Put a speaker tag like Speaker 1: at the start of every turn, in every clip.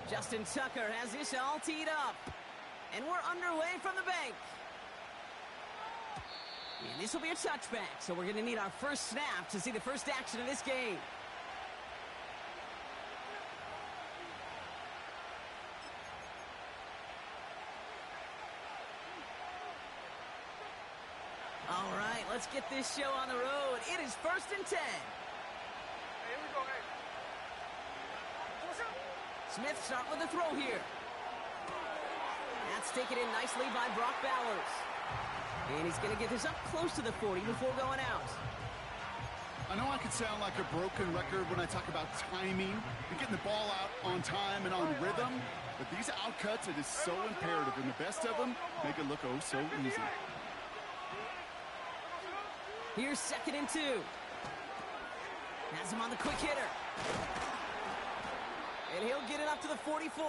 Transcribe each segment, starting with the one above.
Speaker 1: Justin Tucker has this all teed up. And we're underway from the bank. And this will be a touchback, so we're going to need our first snap to see the first action of this game. All right, let's get this show on the road. It is 1st and 10.
Speaker 2: Hey, here we go, hey.
Speaker 1: Smith start with the throw here. That's taken in nicely by Brock Bowers. And he's going to get this up close to the 40 before going out.
Speaker 3: I know I can sound like a broken record when I talk about timing and getting the ball out on time and on rhythm, but these outcuts, it is so imperative, and the best of them make it look oh so easy.
Speaker 1: Here's 2nd and 2. Has him on the quick hitter. And he'll get it up to the 44.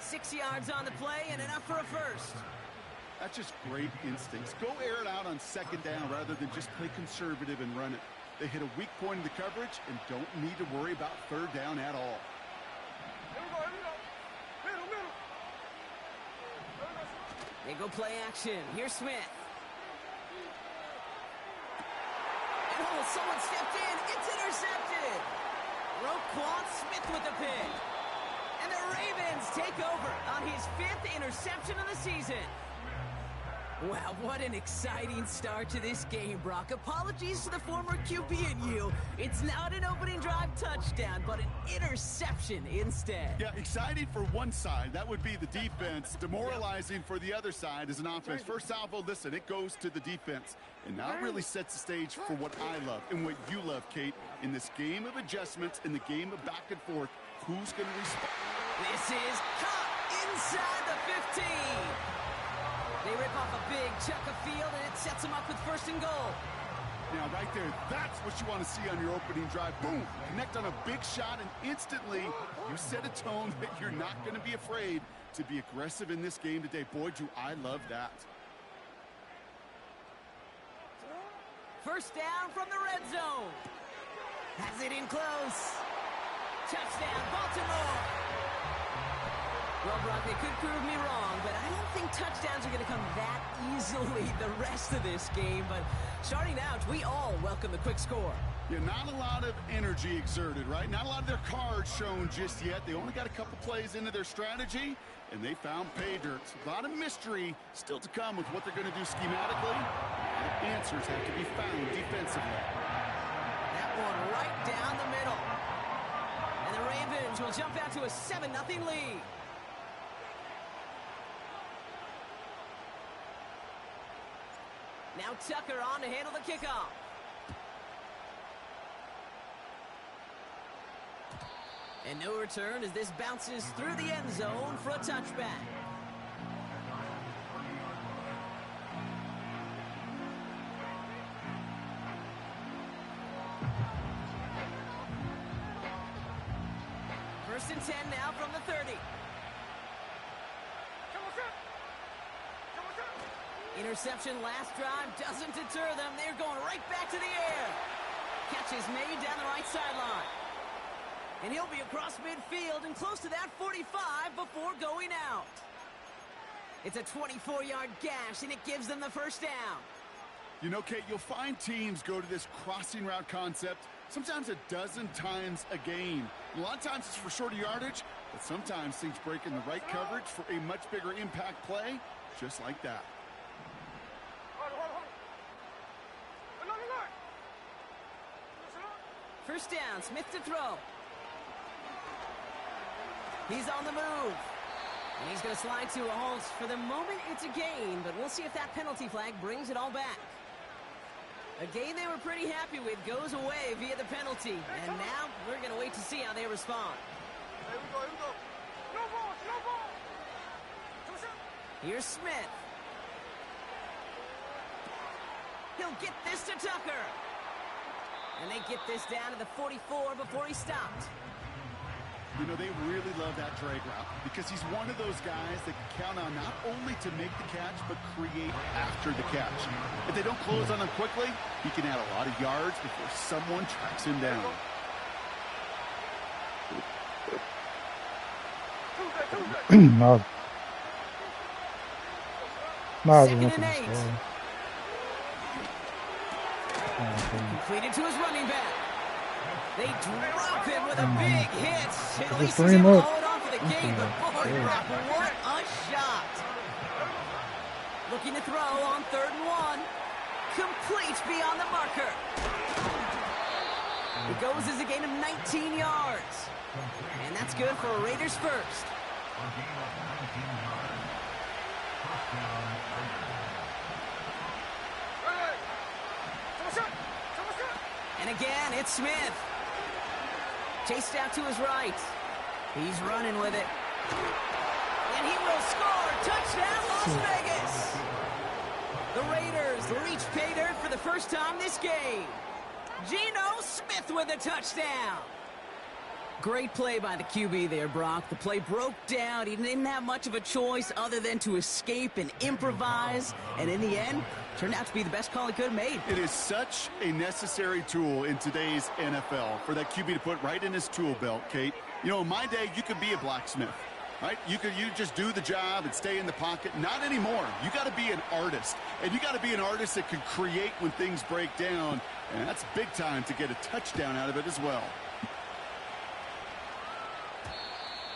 Speaker 1: 6 yards on the play and enough for a first.
Speaker 3: That's just great instincts. Go air it out on 2nd down rather than just play conservative and run it. They hit a weak point in the coverage and don't need to worry about 3rd down at all.
Speaker 1: They go play action. Here's Smith. Oh, someone stepped in. It's intercepted. Roquan Smith with the pick. And the Ravens take over on his 5th interception of the season. Wow, what an exciting start to this game, Brock. Apologies to the former QB and you. It's not an opening drive touchdown, but an interception instead.
Speaker 3: Yeah, exciting for one side. That would be the defense. Demoralizing for the other side as an offense. First salvo, listen, it goes to the defense. And now it really sets the stage for what I love and what you love, Kate. In this game of adjustments, in the game of back and forth, who's going to respond?
Speaker 1: This is caught inside the 15. They rip off a big chunk of field, and it sets them up with 1st and goal.
Speaker 3: Now, right there, that's what you want to see on your opening drive. Boom! Connect on a big shot, and instantly, you set a tone that you're not going to be afraid to be aggressive in this game today. Boy, do I love that.
Speaker 1: 1st down from the red zone. Has it in close. Touchdown, Baltimore. Well, Brock, they could prove me wrong, but I don't think touchdowns are going to come that easily the rest of this game. But starting out, we all welcome the quick score.
Speaker 3: Yeah, not a lot of energy exerted, right? Not a lot of their cards shown just yet. They only got a couple plays into their strategy, and they found pay dirt. A lot of mystery still to come with what they're going to do schematically. The answers have to be found defensively.
Speaker 1: That one right down the middle. And the Ravens will jump out to a 7-0 lead. Now Tucker on to handle the kickoff. And no return as this bounces through the end zone for a touchback. First and 10 now from the 30. Interception last drive doesn't deter them. They're going right back to the air. Catch is made down the right sideline. And he'll be across midfield and close to that 45 before going out. It's a 24-yard gash, and it gives them the 1st down.
Speaker 3: You know, Kate, you'll find teams go to this crossing route concept sometimes a dozen times a game. A lot of times it's for shorter yardage, but sometimes things break in the right coverage for a much bigger impact play, just like that.
Speaker 1: First down, Smith to throw. He's on the move. And he's going to slide to a halt. For the moment, it's a gain, but we'll see if that penalty flag brings it all back. A gain they were pretty happy with goes away via the penalty. And now we're going to wait to see how they respond.
Speaker 2: Here we go, here we go. No ball, no ball.
Speaker 1: Here's Smith. He'll get this to Tucker. And they get this down to the 44 before he stopped.
Speaker 3: You know, they really love that drag route because he's one of those guys that can count on not only to make the catch, but create after the catch. If they don't close on him quickly, he can add a lot of yards before someone tracks him down.
Speaker 1: Second and 8. Completed to his running back. They drop him with a big hit. At least he's able to hold on for the game, but boy, Brock, what a shot. Looking to throw on 3rd and 1. Complete beyond the marker. It goes as a gain of 19 yards. And that's good for a Raiders first. And again, it's Smith. Chased out to his right. He's running with it. And he will score. Touchdown, Las Vegas. The Raiders reach pay dirt for the first time this game. Geno Smith with a touchdown. Great play by the QB there, Brock. The play broke down. He didn't have much of a choice other than to escape and improvise. And in the end, turned out to be the best call he could have made.
Speaker 3: It is such a necessary tool in today's NFL for that QB to put right in his tool belt, Kate. You know, in my day, you could be a blacksmith, right? You just do the job and stay in the pocket. Not anymore. You got to be an artist. And you got to be an artist that can create when things break down. And that's big time to get a touchdown out of it as well.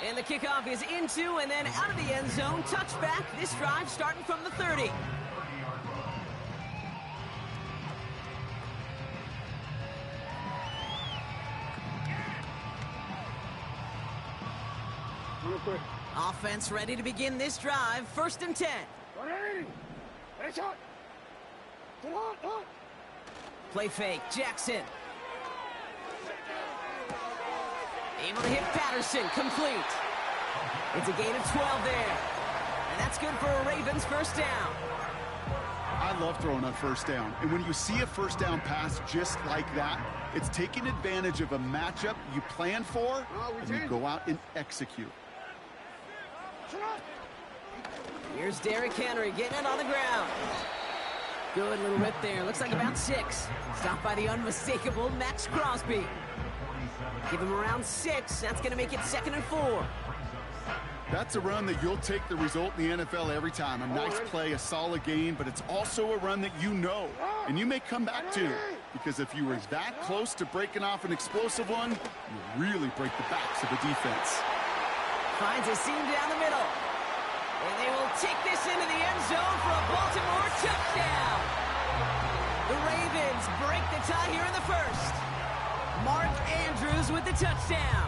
Speaker 1: And the kickoff is into and then out of the end zone. Touchback. This drive starting from the 30. Offense ready to begin this drive. 1st and 10. Play fake. Jackson. Able to hit Patterson. Complete. It's a gain of 12 there. And that's good for a Ravens first down.
Speaker 3: I love throwing on 1st down. And when you see a 1st down pass just like that, it's taking advantage of a matchup you plan for, and you go out and execute.
Speaker 1: Here's Derrick Henry getting it on the ground. Good little rip there. Looks like about 6. Stopped by the unmistakable Max Crosby. Give him around 6. That's going to make it 2nd and 4.
Speaker 3: That's a run that you'll take the result in the NFL every time. A nice play, a solid gain, but it's also a run that you know, and you may come back to. Because if you were that close to breaking off an explosive one, you really break the backs of the defense.
Speaker 1: Finds a seam down the middle. And they will take this into the end zone for a Baltimore touchdown. The Ravens break the tie here in the 1st. Mark Andrews with the touchdown.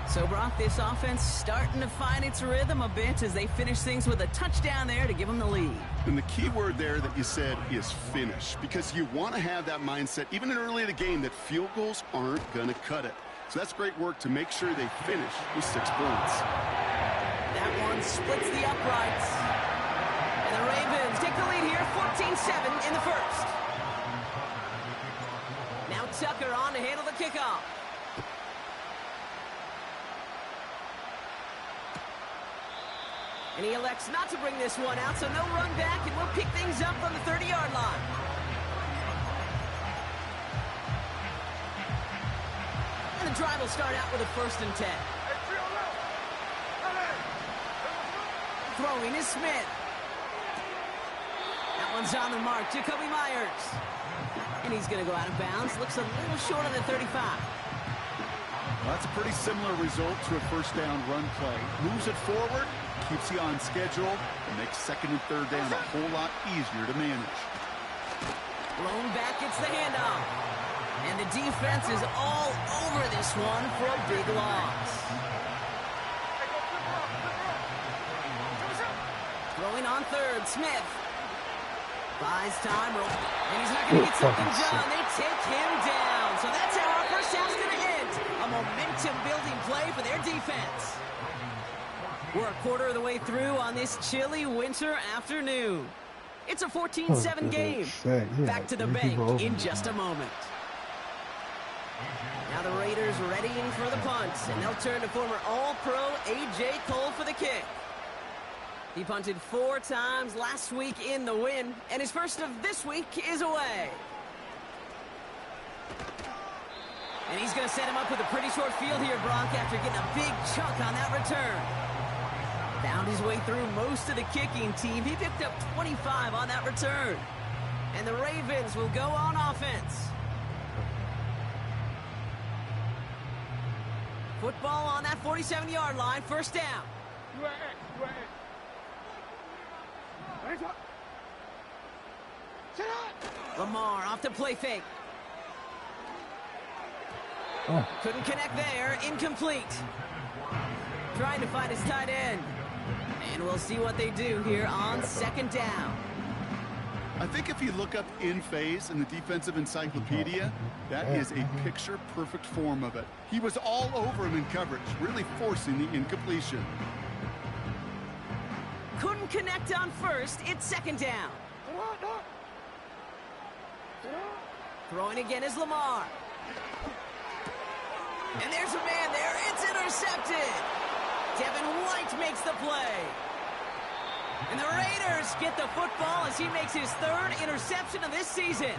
Speaker 1: So, Brock, this offense starting to find its rhythm a bit as they finish things with a touchdown there to give them the lead.
Speaker 3: And the key word there that you said is finish, because you want to have that mindset, even early in the game, that field goals aren't going to cut it. So that's great work to make sure they finish with 6 points.
Speaker 1: That one splits the uprights. And the Ravens take the lead here, 14-7 in the 1st. Now Tucker on to handle the kickoff. And he elects not to bring this one out, so no run back, and we'll pick things up from the 30-yard line. And the drive will start out with a 1st and 10. Throwing is Smith. That one's on the mark. Jacoby Myers. And he's going to go out of bounds. Looks a little short of the 35.
Speaker 3: Well, that's a pretty similar result to a 1st down run play. Moves it forward, keeps you on schedule, and makes 2nd and 3rd down a whole lot easier to manage.
Speaker 1: Blown back, it's the handoff. And the defense is all over this one for a big loss. Throwing on 3rd, Smith. Buys time, and he's not going to get something done. They take him down. So that's how our first half's going to end. A momentum-building play for their defense. We're a quarter of the way through on this chilly winter afternoon. It's a 14-7 game. Back to the bank in just a moment. Now the Raiders readying for the punt, and they'll turn to former All-Pro A.J. Cole for the kick. He punted 4 times last week in the win, and his first of this week is away. And he's going to set him up with a pretty short field here, Brock, after getting a big chunk on that return. Found his way through most of the kicking team. He picked up 25 on that return. And the Ravens will go on offense. Football on that 47-yard line, first down. Lamar off the play fake. Couldn't connect there, incomplete. Trying to find his tight end. And we'll see what they do here on second down.
Speaker 3: I think if you look up in phase in the defensive encyclopedia, that is a picture-perfect form of it. He was all over him in coverage, really forcing the incompletion.
Speaker 1: Couldn't connect on first. It's second down. Throwing again is Lamar. And there's a man there. It's intercepted. Devin White makes the play. And the Raiders get the football as he makes his third interception of this season.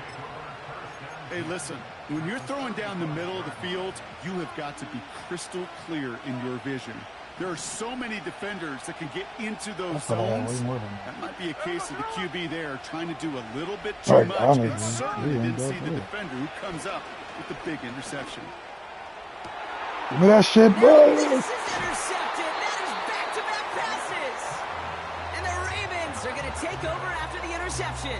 Speaker 3: Hey, listen, when you're throwing down the middle of the field, you have got to be crystal clear in your vision. There are so many defenders that can get into those zones. That might be a case of the QB there trying to do a little bit too much and certainly didn't see the defender who comes up with the big interception.
Speaker 4: Give me that shit, bro.
Speaker 1: This is intercepted. That is back-to-back passes. And the Ravens are going to take over after the interception.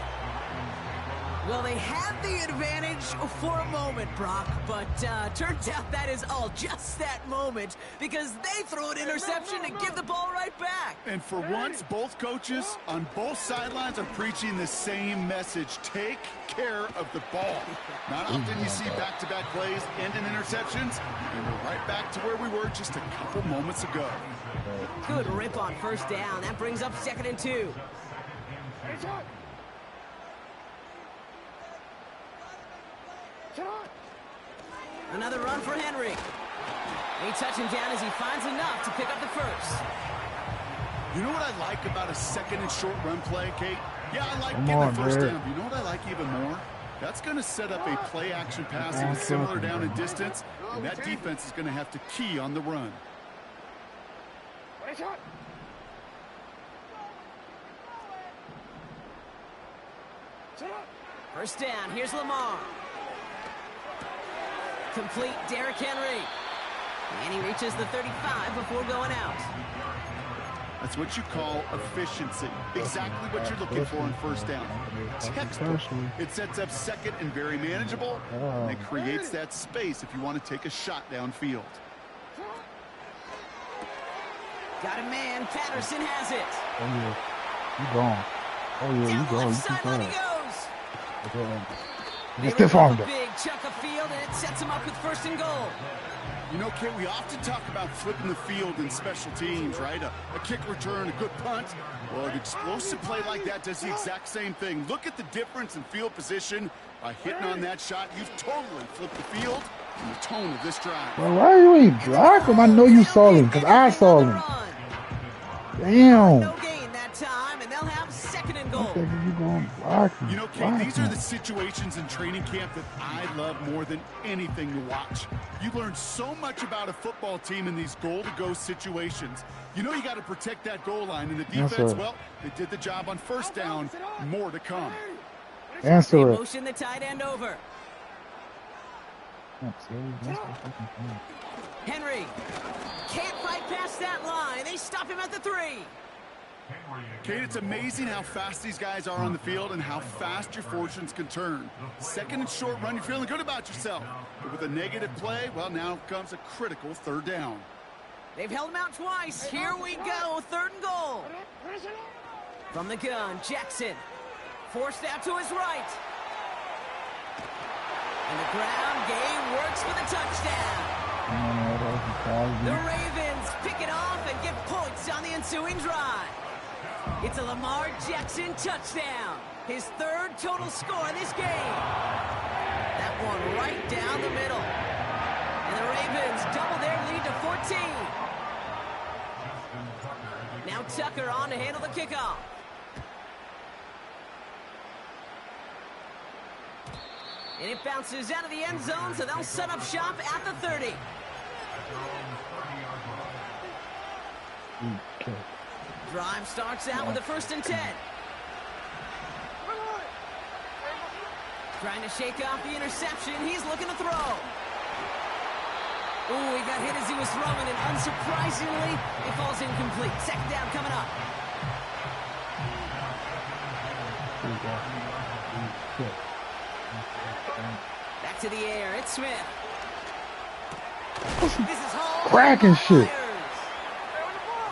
Speaker 1: Well, they had the advantage for a moment, Brock, but turns out that is all just that moment because they throw an interception and give the ball right back.
Speaker 3: And for once, both coaches on both sidelines are preaching the same message. Take care of the ball. Not often you see back-to-back plays end in interceptions, and we're right back to where we were just a couple moments ago.
Speaker 1: Good rip on first down. That brings up 2nd and 2. Another run for Henry. They touch him down as he finds enough to pick up the first.
Speaker 3: You know what I like about a 2nd and short run play, Kate? Yeah, I like getting the first down. You know what I like even more? That's going to set up a play-action pass that is similar down in distance, and that defense is going to have to key on the run.
Speaker 1: First down, here's Lamar. Complete, Derrick Henry. And he reaches the 35 before going out.
Speaker 3: That's what you call efficiency. Exactly what you're looking for on first down. Textbook. It sets up 2nd and very manageable, and it creates that space if you want to take a shot downfield.
Speaker 1: Got a man. Patterson has it.
Speaker 4: Oh, yeah. You gone. Oh, yeah,
Speaker 1: Down
Speaker 4: you
Speaker 1: the
Speaker 4: gone.
Speaker 1: left
Speaker 4: You
Speaker 1: sideline he
Speaker 4: keep
Speaker 1: goes.
Speaker 4: going.
Speaker 1: They
Speaker 4: Stiff
Speaker 1: rip
Speaker 4: armed
Speaker 1: up a
Speaker 4: it.
Speaker 1: big chunk of field, and it sets him up with 1st and goal.
Speaker 3: You know, Kate, we often talk about flipping the field in special teams, right? A kick return, a good punt. Well, an explosive play like that does the exact same thing. Look at the difference in field position. By hitting on that shot, you've totally flipped the field and the tone of this drive.
Speaker 4: Well, why you ain't block him? I know you saw him because I saw him. Damn.
Speaker 1: No gain that time, and they'll have 2nd and goal.
Speaker 4: You going block him?
Speaker 3: You know, Kate, these are the situations in training camp that I love more than anything to watch. You learn so much about a football team in these goal-to-go situations. You know you got to protect that goal line, and the defense, well, they did the job on first down. More to come.
Speaker 4: Answer it.
Speaker 1: Motion the tight end over. Henry can't fight past that line. They stop him at the 3.
Speaker 3: Kate, it's amazing how fast these guys are on the field and how fast your fortunes can turn. 2nd and short run, you're feeling good about yourself. But with a negative play, well, now comes a critical 3rd down.
Speaker 1: They've held him out twice. Here we go, 3rd and goal. From the gun, Jackson. Forced out to his right. And the ground game works for the touchdown. The Ravens pick it off and get points on the ensuing drive. It's a Lamar Jackson touchdown. His 3rd total score in this game. That one right down the middle. And the Ravens double their lead to 14. Now Tucker on to handle the kickoff. And it bounces out of the end zone, so they'll set up shop at the 30.
Speaker 4: Okay.
Speaker 1: Drive starts out with a 1st and 10. Trying to shake off the interception. He's looking to throw. Ooh, he got hit as he was throwing, and unsurprisingly, it falls incomplete. 2nd down coming up. Back to the air. It's Smith. This is home.
Speaker 4: Cracking shit.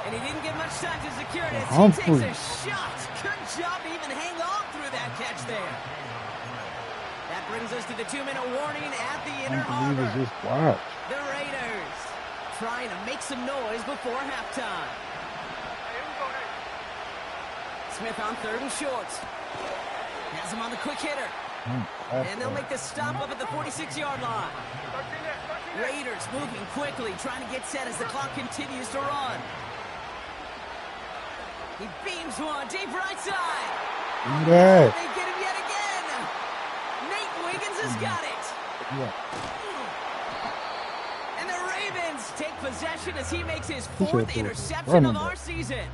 Speaker 1: And he didn't get much time to secure it as he takes a shot. Good job to even hang on through that catch there. That brings us to the 2-minute warning at the Inner Harbor. The Raiders trying to make some noise before halftime. Smith on 3rd and short. Has him on the quick hitter. And they'll make the stop up at the 46-yard line. Raiders moving quickly, trying to get set as the clock continues to run. He beams one deep right side.
Speaker 4: Yeah.
Speaker 1: They get him yet again. Nate Wiggins has got it.
Speaker 4: Yeah.
Speaker 1: And the Ravens take possession as he makes his 4th interception of our season.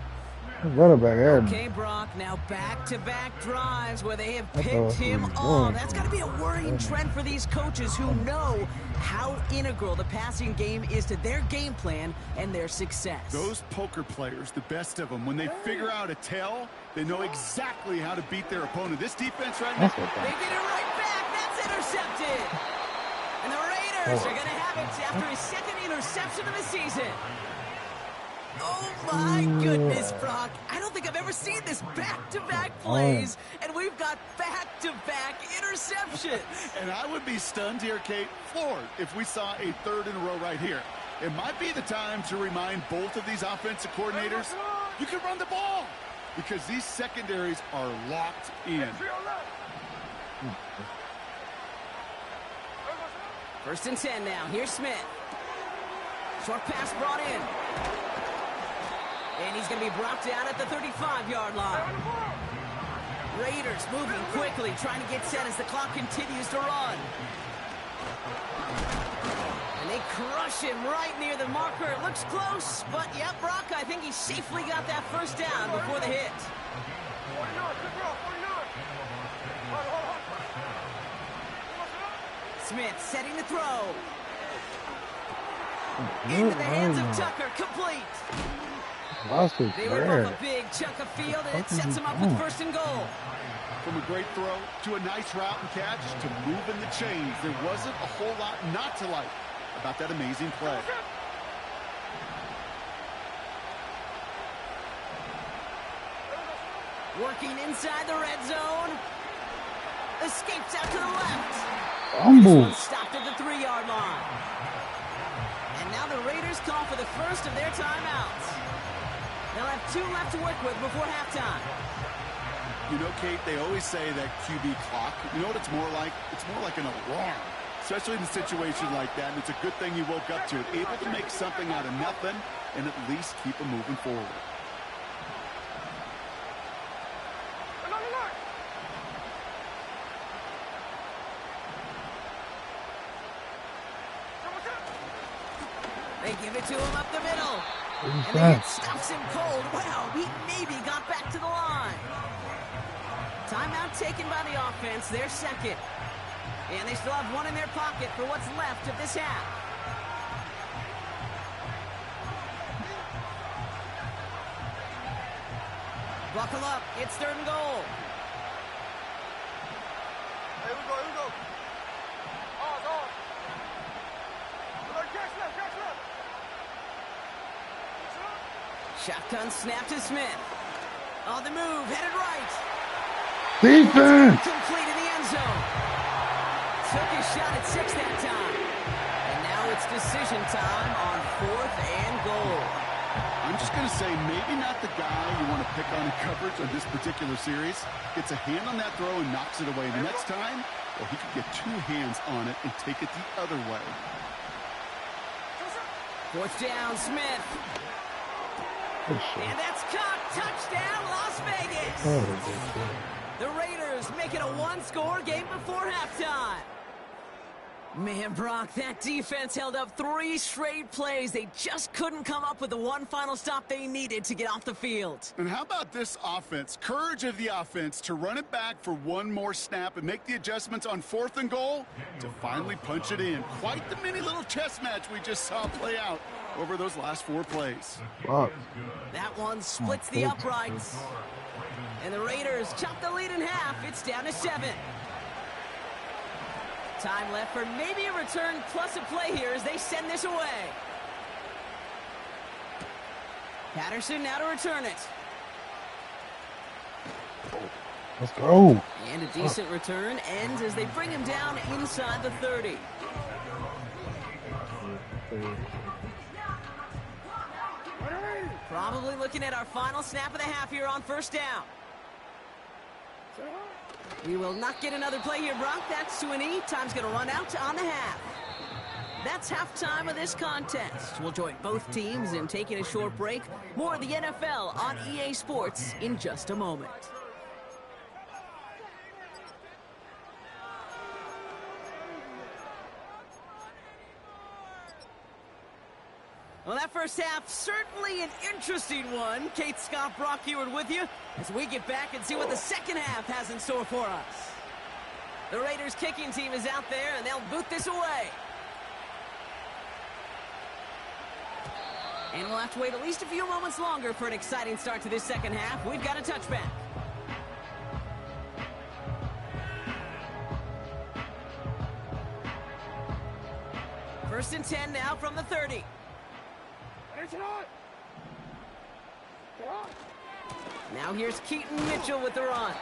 Speaker 1: Okay, Brock, now back-to-back drives where they have picked him off. That's got to be a worrying trend for these coaches who know how integral the passing game is to their game plan and their success.
Speaker 3: Those poker players, the best of them, when they figure out a tell, they know exactly how to beat their opponent. This defense right now,
Speaker 1: they get it right back. That's intercepted. And the Raiders are going to have it after his 2nd interception of the season. Oh, my goodness, Brock. I don't think I've ever seen this back-to-back plays, and we've got back-to-back interceptions.
Speaker 3: And I would be stunned here, Kate, floored, if we saw a 3rd in a row right here. It might be the time to remind both of these offensive coordinators, you can run the ball, because these secondaries are locked in.
Speaker 1: 1st and 10 now. Here's Smith. Short pass brought in. And he's going to be brought down at the 35-yard line. Raiders moving quickly, trying to get set as the clock continues to run. And they crush him right near the marker. It looks close, but yeah, Brock, I think he safely got that 1st down before the hit. Smith setting the throw. Into the hands of Tucker, complete. They rip off a big chunk of field, and it sets him up with 1st and goal.
Speaker 3: From a great throw to a nice route and catch to moving the chains, there wasn't a whole lot not to like about that amazing play.
Speaker 1: Working inside the red zone. Escapes out to the left. This one stopped at the 3-yard line. And now the Raiders call for the 1st of their timeouts. They'll have 2 left to work with before halftime.
Speaker 3: You know, Kate, they always say that QB clock. You know what it's more like? It's more like an alarm, especially in a situation like that. And it's a good thing you woke up to it, able to make something out of nothing and at least keep them moving forward.
Speaker 1: They give it to him up the middle. And the hit stops him cold. Wow, he maybe got back to the line. Timeout taken by the offense, their 2nd. And they still have 1 in their pocket for what's left of this half. Buckle up, it's 3rd and goal.
Speaker 2: Here we go, here we go. Catch left.
Speaker 1: Shotgun snap to Smith. On the move, headed right.
Speaker 4: Defense!
Speaker 1: Complete in the end zone. Took his shot at 6 that time. And now it's decision time on 4th and goal.
Speaker 3: I'm just going to say maybe not the guy you want to pick on in coverage on this particular series. Gets a hand on that throw and knocks it away. The next time, well, he could get 2 hands on it and take it the other way.
Speaker 1: 4th down, Smith. And that's caught. Touchdown, Las Vegas. The Raiders make it a 1-score game before halftime. Man, Brock, that defense held up 3 straight plays. They just couldn't come up with the one final stop they needed to get off the field.
Speaker 3: And how about this offense? Courage of the offense to run it back for one more snap and make the adjustments on 4th and goal to finally punch it in. Quite the mini little chess match we just saw play out over those last 4 plays.
Speaker 4: Wow.
Speaker 1: That one splits the uprights. And the Raiders chop the lead in half. It's down to 7. Time left for maybe a return plus a play here as they send this away. Patterson now to return it.
Speaker 4: Let's go.
Speaker 1: And a decent return ends as they bring him down inside the 30. Probably looking at our final snap of the half here on 1st down. We will not get another play here, Brock. That's to an E. Time's going to run out on the half. That's halftime of this contest. We'll join both teams in taking a short break. More of the NFL on EA Sports in just a moment. Well, that first half, certainly an interesting one. Kate, Scott, Brock Ewart with you as we get back and see what the second half has in store for us. The Raiders kicking team is out there, and they'll boot this away. And we'll have to wait at least a few moments longer for an exciting start to this second half. We've got a touchback. First and 10 now from the 30. Now here's Keaton Mitchell with the run.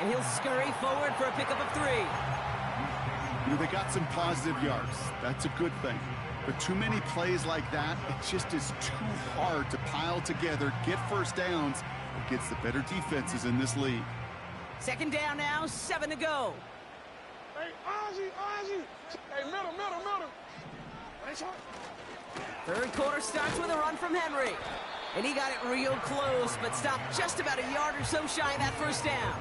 Speaker 1: And he'll scurry forward for a pickup of 3.
Speaker 3: You know, they got some positive yards. That's a good thing. But too many plays like that, it just is too hard to pile together, get first downs against the better defenses in this league.
Speaker 1: Second down now, 7 to go.
Speaker 2: Hey, Ozzy. Hey, middle.
Speaker 1: Third quarter starts with a run from Henry. And he got it real close, but stopped just about a yard or so shy of that first down.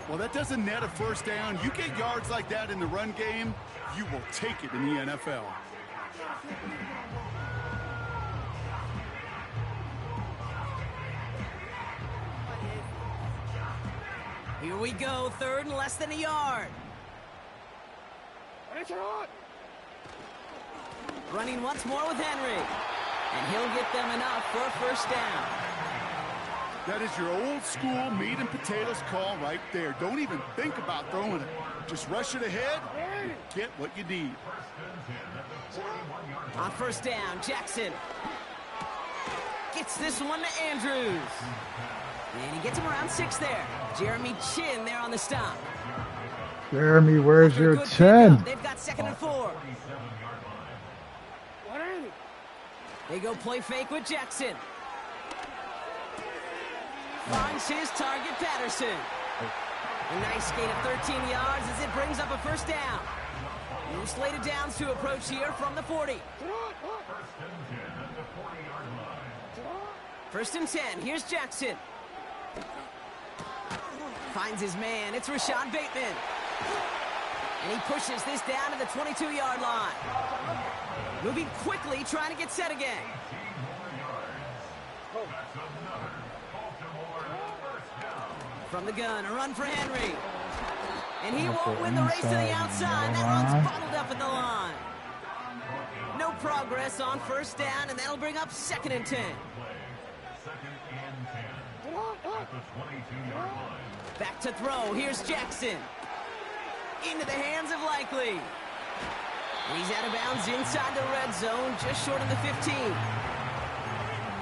Speaker 3: Well, that doesn't net a first down. You get yards like that in the run game, you will take it in the NFL.
Speaker 1: Here we go, 3rd and less than a yard. Running once more with Henry. And he'll get them enough for a first down.
Speaker 3: That is your old school meat and potatoes call right there. Don't even think about throwing it. Just rush it ahead and get what you need.
Speaker 1: On first down, Jackson gets this one to Andrews. And he gets him around 6 there. Jeremy Chin there on the stop.
Speaker 4: Jeremy, where's your 10?
Speaker 1: They've got 2nd and 4. They go play fake with Jackson. Finds his target, Patterson. A nice gain of 13 yards as it brings up a first down. No slated downs to approach here from the 40. First and 10. Here's Jackson. Finds his man. It's Rashad Bateman. And he pushes this down to the 22-yard line. Moving quickly, trying to get set again. From the gun, a run for Henry. And he won't win the race to the outside. That run's bottled up at the line. No progress on first down, and that'll bring up 2nd and 10. Back to throw. Here's Jackson. Into the hands of Likely. He's out of bounds inside the red zone, just short of the 15.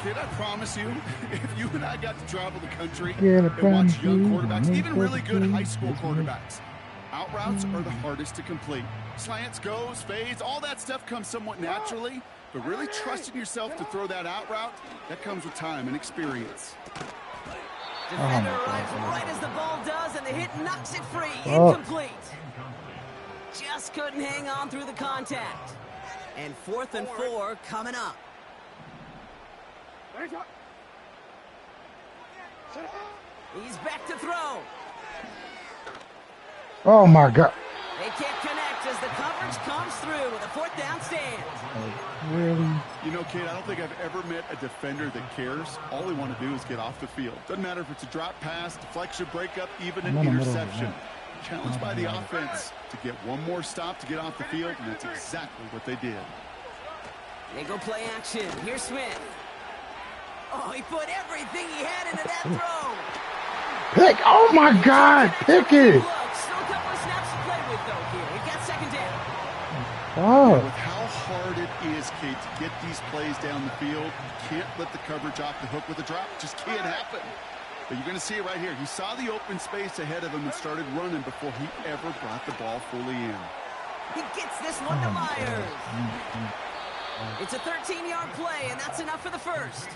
Speaker 3: Kid, I promise you, if you and I got to travel the country and watch young quarterbacks, even really good high school quarterbacks, out routes are the hardest to complete. Slants, goes, fades, all that stuff comes somewhat naturally, but really trusting yourself to throw that out route, that comes with time and experience.
Speaker 1: Defender arrives right as the ball does, and the hit knocks it free. Incomplete. Just couldn't hang on through the contact. And 4th and 4 coming up. He's back to throw.
Speaker 4: Oh, my God.
Speaker 1: They can't connect. blocked as the coverage comes through with a 4th down stand.
Speaker 4: Really?
Speaker 3: You know, Kate, I don't think I've ever met a defender that cares. All they want to do is get off the field. Doesn't matter if it's a drop pass, deflection, breakup, even an interception. Challenged by the offense to get one more stop to get off the field, and that's exactly what they did.
Speaker 1: They go play action. Here's Smith. Oh, he put everything he had into that throw.
Speaker 4: Pick! Oh my God! Pick it!
Speaker 1: Still a couple of snaps to play with, though, here. He got 2nd down.
Speaker 4: Oh.
Speaker 3: With how hard it is, Kate, to get these plays down the field, you can't let the coverage off the hook with a drop. It just can't happen. But you're going to see it right here. He saw the open space ahead of him and started running before he ever brought the ball fully in.
Speaker 1: He gets this one to Myers. It's a 13-yard play, and that's enough for the 1st.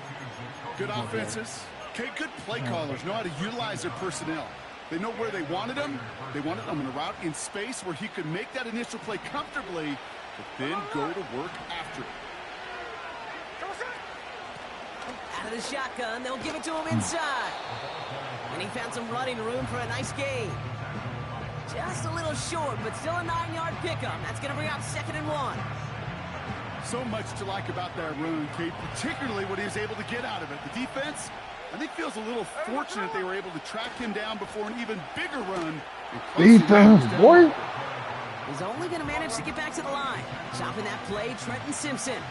Speaker 3: Good offenses. Okay, good play callers know how to utilize their personnel. They know where they wanted him. They wanted him in a route in space where he could make that initial play comfortably, but then go to work after it.
Speaker 1: Out of the shotgun, they'll give it to him inside. And he found some running room for a nice gain. Just a little short, but still a 9-yard pickup. That's going to bring out 2nd and 1.
Speaker 3: So much to like about that run, Kate, particularly what he was able to get out of it. The defense, I think, feels a little fortunate they were able to track him down before an even bigger run.
Speaker 4: Defense, boy.
Speaker 1: He's only going to manage to get back to the line. Chopping that play, Trenton Simpson.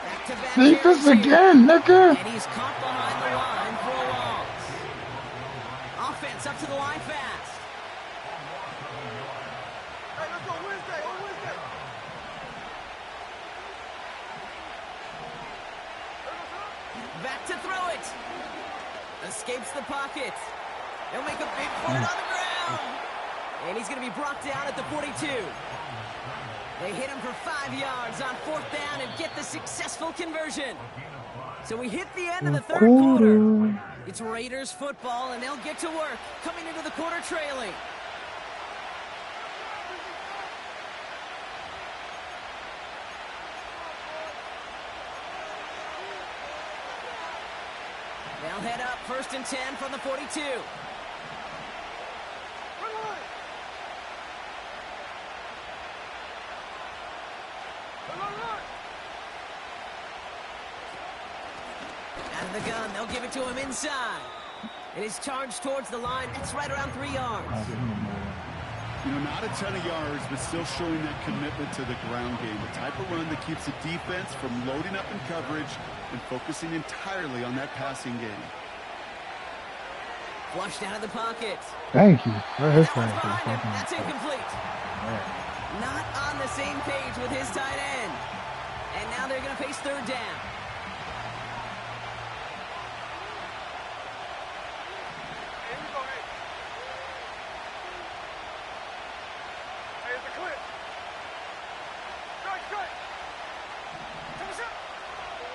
Speaker 1: Back-to-back
Speaker 4: Defense
Speaker 1: carries here.
Speaker 4: again, nigga.
Speaker 1: And he's caught behind the line for a loss. Offense up to the line fast.
Speaker 2: Hey, let's go Wednesday. On Wednesday.
Speaker 1: Back to throw it. Escapes the pocket. He'll make a big play on the ground. And he's going to be brought down at the 42. They hit him for 5 yards on 4th down and get the successful conversion. So we hit the end of the 3rd quarter. It's Raiders football, and they'll get to work, coming into the quarter trailing. They'll head up 1st and 10 from the 42. Out of the gun, they'll give it to him inside. And he's charged towards the line. That's right around 3 yards.
Speaker 3: You know, not a ton of yards, but still showing that commitment to the ground game. The type of run that keeps the defense from loading up in coverage and focusing entirely on that passing game.
Speaker 1: Flushed out of the pocket.
Speaker 4: Thank you.
Speaker 1: That's behind him. That's incomplete. Not on the same page with his tight end. And now they're going to face 3rd down.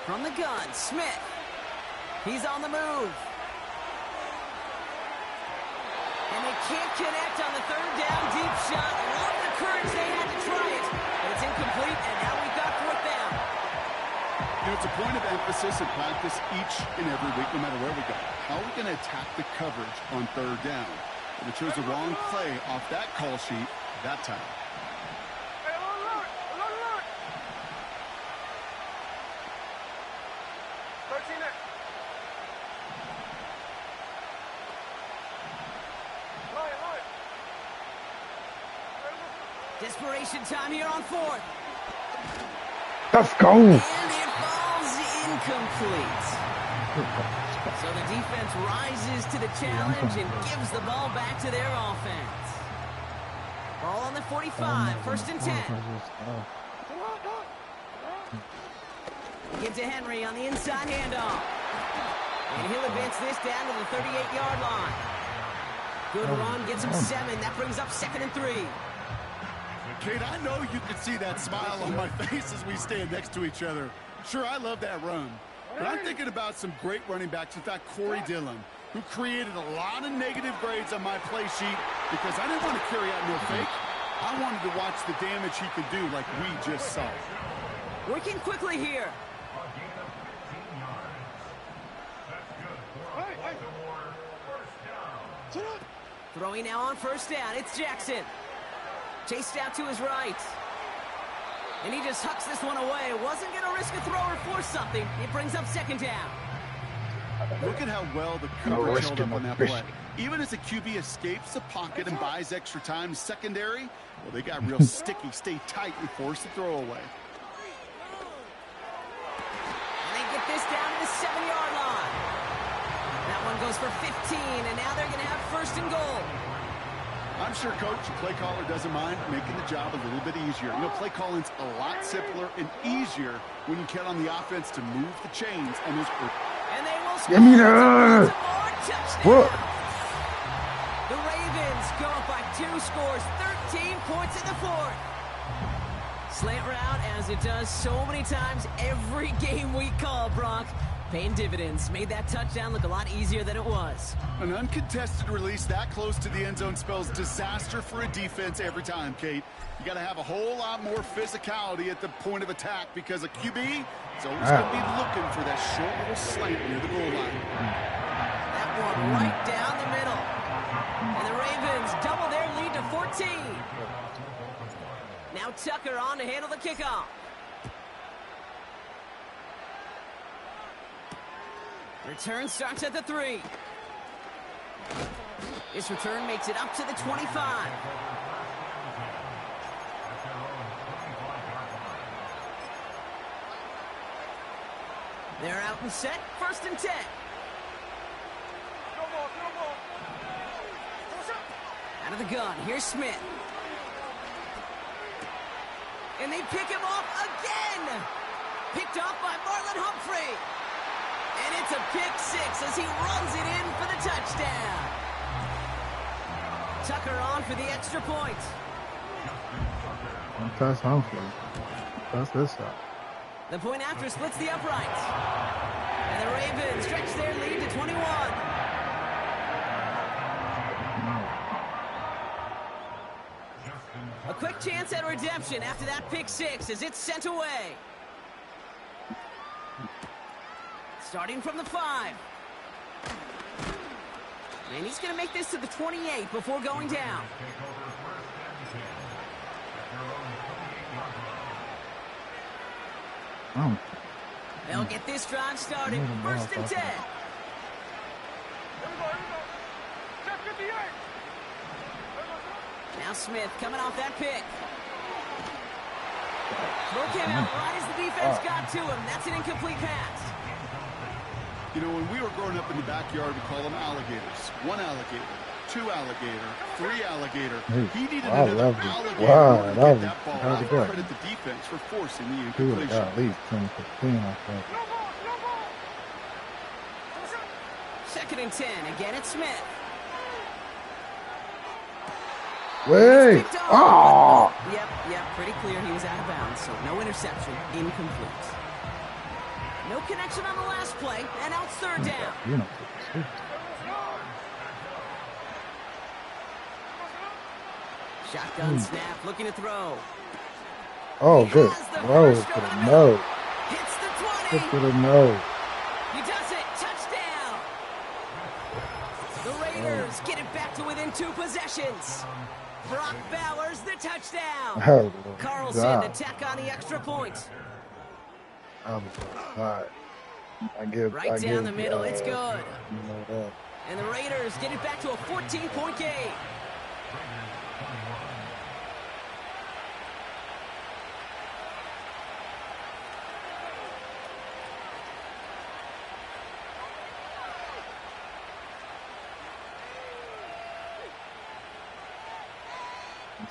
Speaker 1: From the gun, Smith. He's on the move. And they can't connect on the 3rd down deep shot. Love the courage they had to try it. But it's incomplete, and now we've got 4th down.
Speaker 3: You know, it's a point of emphasis in practice each and every week, no matter where we go. How are we going to attack the coverage on 3rd down? And they chose the wrong play off that call sheet that time.
Speaker 1: Desperation time here on 4th.
Speaker 4: Let's go.
Speaker 1: And it falls incomplete. So the defense rises to the challenge and gives the ball back to their offense. Ball on the 45, 1st and 10. Give to Henry on the inside handoff. And he'll advance this down to the 38-yard line. Good run, gets him 7. That brings up 2nd and 3.
Speaker 3: Kate, I know you can see that smile on my face as we stand next to each other. Sure, I love that run. But I'm thinking about some great running backs. In fact, Corey Dillon, who created a lot of negative grades on my play sheet because I didn't want to carry out no fake. I wanted to watch the damage he could do like we just saw.
Speaker 1: Working quickly here. Throwing now on first down. It's Jackson. Chased out to his right. And he just hucks this one away. Wasn't going to risk a throw or force something. It brings up second down.
Speaker 3: Look at how well the coverage held up on that play. Even as the QB escapes the pocket and buys extra time secondary, well, they got real sticky. Stay tight and force the throw away.
Speaker 1: And they get this down to the 7-yard line. That one goes for 15, and now they're going to have first and goal.
Speaker 3: I'm sure Coach, the play caller, doesn't mind making the job a little bit easier. You know, play calling's a lot simpler and easier when you count on the offense to move the chains and those.
Speaker 1: And they will score.
Speaker 4: Give me that.
Speaker 1: Touchdown. The Ravens go up by 2 scores, 13 points in the fourth. Slant route, as it does so many times every game we call, Brock. Paying dividends. Made that touchdown look a lot easier than it was.
Speaker 3: An uncontested release that close to the end zone spells disaster for a defense every time, Kate. You got to have a whole lot more physicality at the point of attack because a QB is always going to be looking for that short little slant near the goal line.
Speaker 1: That one right down the middle. And the Ravens double their lead to 14. Now Tucker on to handle the kickoff. Return starts at the 3. This return makes it up to the 25. They're out and set. First and 10. Out of the gun. Here's Smith. And they pick him off again. Picked off by Marlon Humphrey. And it's a pick 6 as he runs it in for the touchdown. Tucker on for the extra point.
Speaker 4: That's Humphrey. That's this side.
Speaker 1: The point after splits the uprights. And the Ravens stretch their lead to 21. A quick chance at redemption after that pick 6 as it's sent away. Starting from the 5. And he's going to make this to the 28 before going down. They'll get this drive started. First and 10. Now Smith coming off that pick. Throw came out right as the defense got to him. That's an incomplete pass.
Speaker 3: You know, when we were growing up in the backyard, we call them alligators. 1 alligator, 2 alligator, 3 alligator. He needed another alligator to get that ball. I credit the defense for forcing the incompletion.
Speaker 4: At least 10-15, I think.
Speaker 1: Second and 10. Again, it's Smith.
Speaker 4: Wait! Oh!
Speaker 1: Yep, pretty clear he was out of bounds, so no interception, incomplete. No connection on the last play, and now it's third down.
Speaker 4: You know.
Speaker 1: Shotgun snap, looking to throw.
Speaker 4: Oh, good. Throw to the nose.
Speaker 1: Hits the 20.
Speaker 4: To the nose.
Speaker 1: He does it. Touchdown. The Raiders get it back to within 2 possessions. Brock Bowers the touchdown.
Speaker 4: Oh,
Speaker 1: Carlson to tack on the extra point. Right down the middle. It's good. And the Raiders get it back to a 14-point game.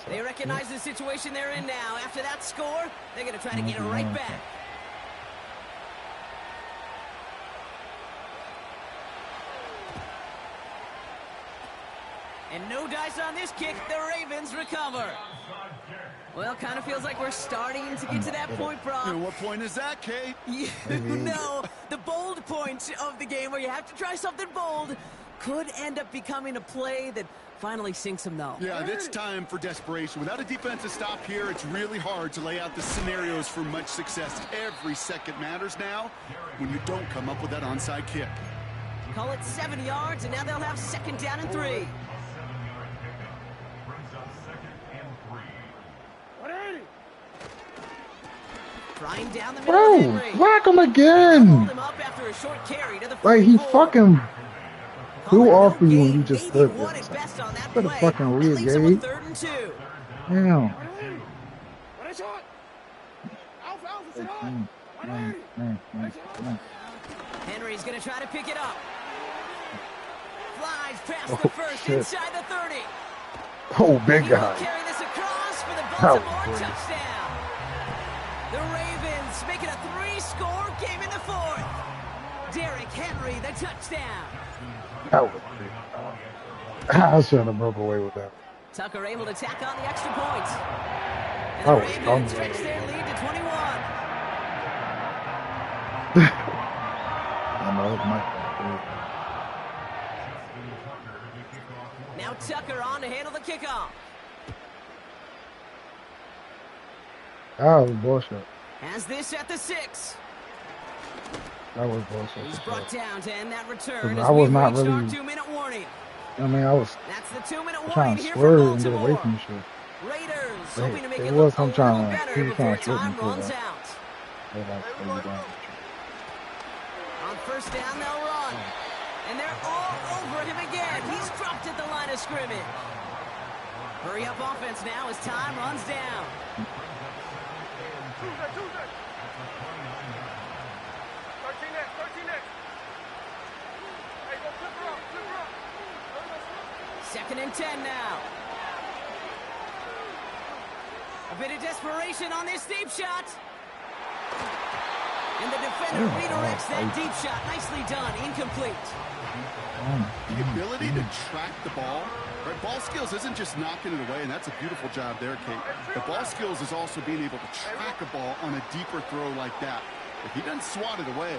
Speaker 1: They recognize the situation they're in now. After that score, they're going to try to get it right back. And no dice on this kick. The Ravens recover. Well, kind of feels like we're starting to get to that point, Brock.
Speaker 3: And what point is that, Kate?
Speaker 1: You know, the bold point of the game where you have to try something bold could end up becoming a play that finally sinks them, though.
Speaker 3: Yeah, it's time for desperation. Without a defensive stop here, it's really hard to lay out the scenarios for much success. Every second matters now when you don't come up with that onside kick.
Speaker 1: Call it 7 yards, and now they'll have 2nd down and 3. Flying down the middle of
Speaker 4: Bro,
Speaker 1: Henry.
Speaker 4: whack him again.
Speaker 1: Hold him up after a short carry to the
Speaker 4: Like, he
Speaker 1: 44.
Speaker 4: fucking threw off for you when you just
Speaker 1: Maybe
Speaker 4: stood
Speaker 1: won
Speaker 4: there.
Speaker 1: it best on that
Speaker 4: What a
Speaker 1: play.
Speaker 4: fucking
Speaker 1: That
Speaker 4: weird
Speaker 1: leaves them with
Speaker 4: game.
Speaker 1: 3rd and 2.
Speaker 4: Damn.
Speaker 1: Henry's going to try to pick it up. Flies past
Speaker 4: Oh,
Speaker 1: the first,
Speaker 4: shit.
Speaker 1: inside the 30.
Speaker 4: Oh, big
Speaker 1: He will
Speaker 4: guy.
Speaker 1: carry this across for the
Speaker 4: That was
Speaker 1: Baltimore
Speaker 4: great.
Speaker 1: touchdown. The Ravens make it a 3-score game in the 4th. Derrick Henry, the touchdown.
Speaker 4: That was big. I shouldn't have broke away with that.
Speaker 1: Tucker able to tack on the extra point. And
Speaker 4: That
Speaker 1: the
Speaker 4: was
Speaker 1: Ravens
Speaker 4: dumb.
Speaker 1: stretch their lead to 21.
Speaker 4: I know it might
Speaker 1: Now Tucker on to handle the kickoff.
Speaker 4: That was bullshit.
Speaker 1: Has this at the 6.
Speaker 4: That was bullshit.
Speaker 1: He's
Speaker 4: for
Speaker 1: brought
Speaker 4: sure.
Speaker 1: down to end that return
Speaker 4: I
Speaker 1: as
Speaker 4: was
Speaker 1: we've
Speaker 4: not
Speaker 1: reached our
Speaker 4: really-
Speaker 1: 2-minute warning.
Speaker 4: I mean, I was
Speaker 1: That's the 2-minute warning
Speaker 4: trying to
Speaker 1: here for
Speaker 4: swerve and get away
Speaker 1: Baltimore.
Speaker 4: from the shit.
Speaker 1: Raiders
Speaker 4: But
Speaker 1: hoping to make
Speaker 4: it
Speaker 1: it
Speaker 4: was
Speaker 1: look a
Speaker 4: him
Speaker 1: little
Speaker 4: trying to-
Speaker 1: better
Speaker 4: he was
Speaker 1: before
Speaker 4: trying to slip
Speaker 1: time
Speaker 4: me through
Speaker 1: runs
Speaker 4: that.
Speaker 1: out.
Speaker 4: They like to play down.
Speaker 1: On 1st down, they'll run. And they're all over him again. He's dropped at the line of scrimmage. Hurry up offense now as time runs down.
Speaker 2: Tuesday. 13 next. Hey, go flip her up.
Speaker 1: 2nd and 10 now. A bit of desperation on this deep shot. And the defender redirects that deep shot. Nicely done. Incomplete.
Speaker 3: The ability to track the ball, right? Ball skills isn't just knocking it away, and that's a beautiful job there, Kate. The ball skills is also being able to track a ball on a deeper throw like that. If he doesn't swat it away,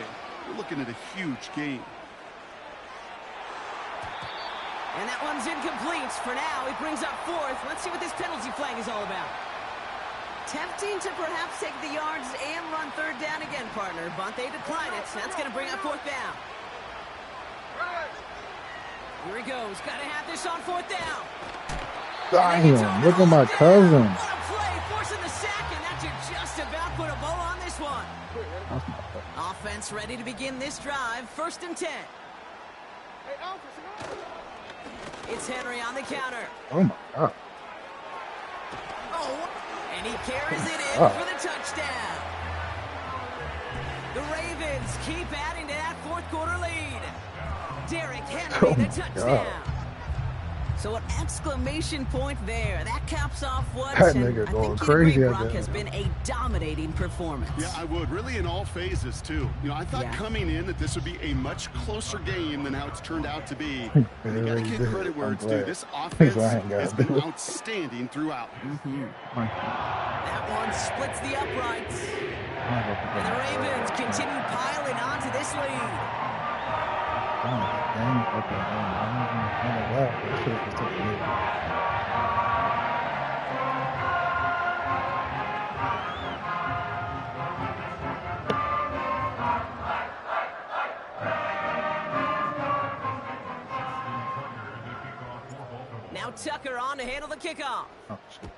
Speaker 3: we're looking at a huge game.
Speaker 1: And that one's incomplete. For now, it brings up 4th. Let's see what this penalty flag is all about. Tempting to perhaps take the yards and run 3rd down again, partner, but they decline it. That's going to bring up 4th down. Here he goes. Got to have this on 4th down.
Speaker 4: Damn, look at my cousin.
Speaker 1: What a play, forcing the sack, and that should just about put a bow on this one. Offense ready to begin this drive. 1st and 10. It's Henry on the counter.
Speaker 4: Oh my god.
Speaker 1: Oh, and he carries it in for the touchdown. The Ravens keep adding to that 4th quarter lead. Derrick Henry, the touchdown. So an exclamation point there. That caps off what
Speaker 4: That
Speaker 1: I
Speaker 4: nigga
Speaker 1: think
Speaker 4: going
Speaker 1: Kenny
Speaker 4: crazy
Speaker 1: Ray
Speaker 4: out
Speaker 1: Brock
Speaker 4: there.
Speaker 1: has been a dominating performance.
Speaker 3: Yeah, I would. Really in all phases, too. You know, I thought
Speaker 1: Yeah.
Speaker 3: coming in that this would be a much closer game than how it's turned out to be.
Speaker 4: It
Speaker 3: And you got to
Speaker 4: really
Speaker 3: give
Speaker 4: did.
Speaker 3: credit where
Speaker 4: I'm
Speaker 3: it's due.
Speaker 4: glad.
Speaker 3: This offense
Speaker 4: I ain't gotta
Speaker 3: has
Speaker 4: do
Speaker 3: been
Speaker 4: it.
Speaker 3: outstanding throughout.
Speaker 1: That one splits the uprights. And the Ravens continue piling on to this lead. Now Tucker on to handle the kickoff.
Speaker 4: Oh, shit.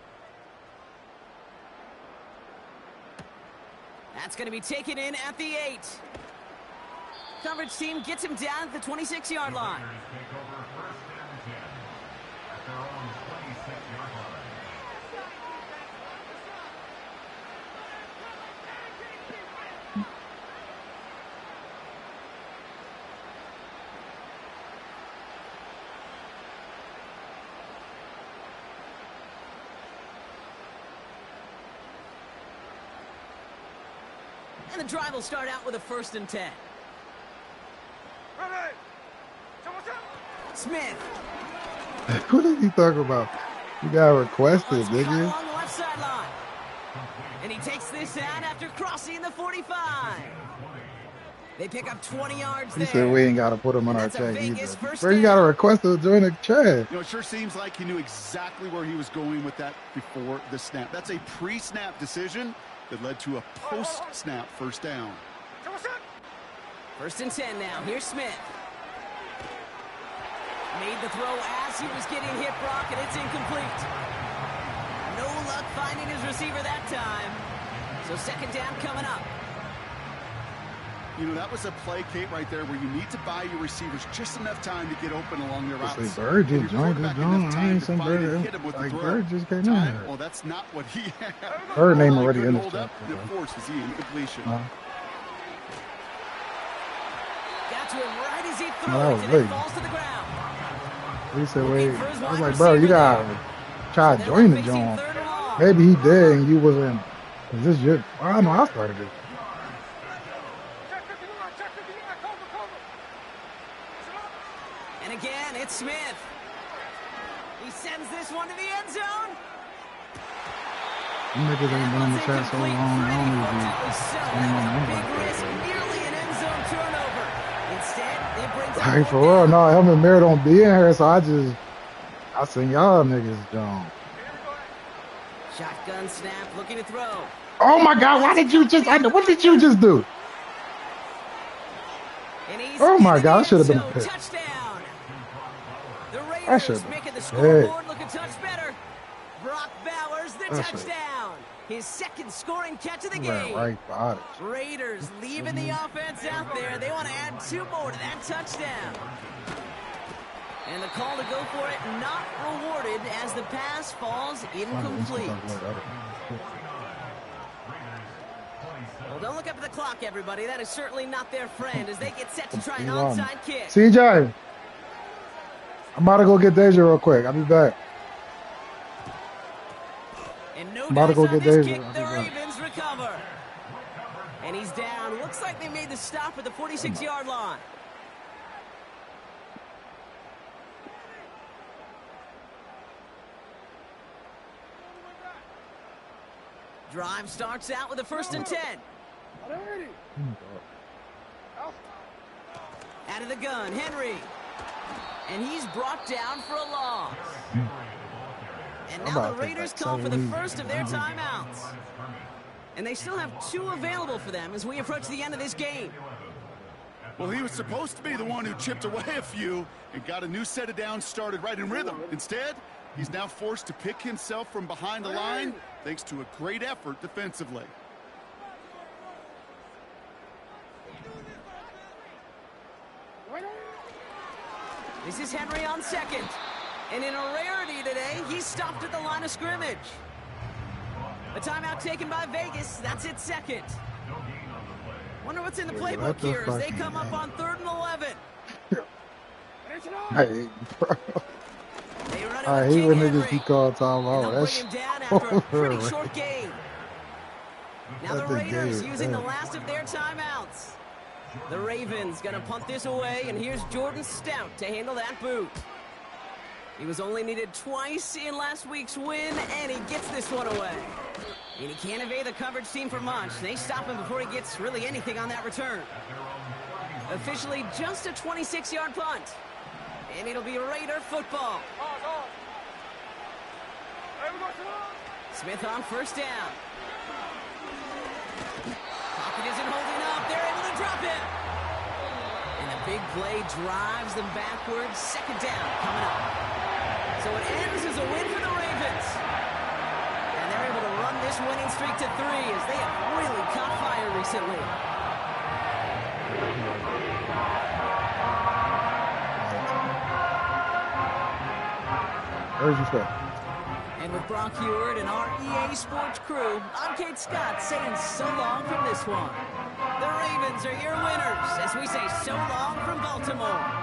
Speaker 1: That's going to be taken in at the 8. Coverage team gets him down at the 26-yard line. And the drive will start out with a 1st and 10. Smith.
Speaker 4: What is he talking about? You got requested,
Speaker 1: Let's cut
Speaker 4: nigga.
Speaker 1: along the left sideline. And he takes this out after crossing the 45. They pick up 20 yards
Speaker 4: He
Speaker 1: there.
Speaker 4: said we ain't got to put him on our
Speaker 1: That's a
Speaker 4: check
Speaker 1: Vegas
Speaker 4: either.
Speaker 1: first
Speaker 4: Bro, you got to request to join the chat.
Speaker 3: You know, it sure seems like he knew exactly where he was going with that before the snap. That's a pre-snap decision that led to a post-snap 1st down.
Speaker 1: 1st and 10 now. Here's Smith. Made the throw as he was getting hit, Brock, and it's incomplete. No luck finding his receiver that time. So second down coming up.
Speaker 3: You know, that was a play, Kate, right there where you need to buy your receivers just enough time to get open along their routes.
Speaker 4: Say Bird just joined the joint. I ain't some Bird. Like Bird just came in here.
Speaker 3: Well, that's not what he had.
Speaker 4: Bird name already in the
Speaker 3: chat. And of course, is the incompletion.
Speaker 1: Got to him right as he threw
Speaker 4: No,
Speaker 1: it, and it falls to the ground.
Speaker 4: He said, wait. I was like, bro, you gotta try to join the joint. Maybe he did and you wasn't. Is this your? I know I started it.
Speaker 1: And again, it's Smith. He sends this one to the end zone.
Speaker 4: You niggas ain't been in the chat so long. I don't even be.
Speaker 1: Big risk, nearly an end zone turnover. Instead, it brings up
Speaker 4: Like, for real, no, him and Mary don't be in here, so I seen y'all niggas John.
Speaker 1: Shotgun snap, looking to throw.
Speaker 4: Oh my God, what did you just do? Oh my God, that should have been a pick.
Speaker 1: Touchdown. The
Speaker 4: That should
Speaker 1: Raiders
Speaker 4: have
Speaker 1: making the
Speaker 4: been
Speaker 1: scoreboard look a touch better. Brock Bowers, the touchdown. His second scoring catch of the game.
Speaker 4: Right body.
Speaker 1: Raiders leaving the offense out there. They want to add 2 more to that touchdown. And the call to go for it not rewarded as the pass falls incomplete. Well, don't look up at the clock, everybody. That is certainly not their friend as they get set to try an onside kick.
Speaker 4: CJ, I'm about to go get Deja real quick. I'll be back.
Speaker 1: And no
Speaker 4: I'm about to go get
Speaker 1: this
Speaker 4: Deja.
Speaker 1: kick, the Ravens recover. And he's down. Looks like they made the stop at the 46-yard line. Drive starts out with a 1st and 10. Out of the gun, Henry. And he's brought down for a loss. And now the Raiders call for the first of their timeouts. And they still have 2 available for them as we approach the end of this game.
Speaker 3: Well, he was supposed to be the one who chipped away a few and got a new set of downs started right in rhythm. Instead, he's now forced to pick himself from behind the line thanks to a great effort defensively.
Speaker 1: This is Henry on second. And in a rarity today, he stopped at the line of scrimmage. A timeout taken by Vegas. That's its second. Wonder what's in the playbook here as they come up on 3rd and 11.
Speaker 4: Hey, bro. I hate when niggas be called timeout.
Speaker 1: That's him down after a pretty short game. Now the Raiders using the last of their timeouts. The Ravens gonna punt this away, and here's Jordan Stout to handle that boot. He was only needed twice in last week's win, and he gets this one away. And he can't evade the coverage team for much. They stop him before he gets really anything on that return. Officially just a 26-yard punt. And it'll be Raider football. Smith on 1st down. Pocket isn't holding up. They're able to drop it. And the big play drives them backwards. 2nd down coming up. So it ends as a win for the Ravens. And they're able to run this winning streak to 3 as they have really caught fire recently.
Speaker 4: Where's your foot?
Speaker 1: And with Brock Heward and our EA Sports crew, I'm Kate Scott saying so long from this one. The Ravens are your winners as we say so long from Baltimore.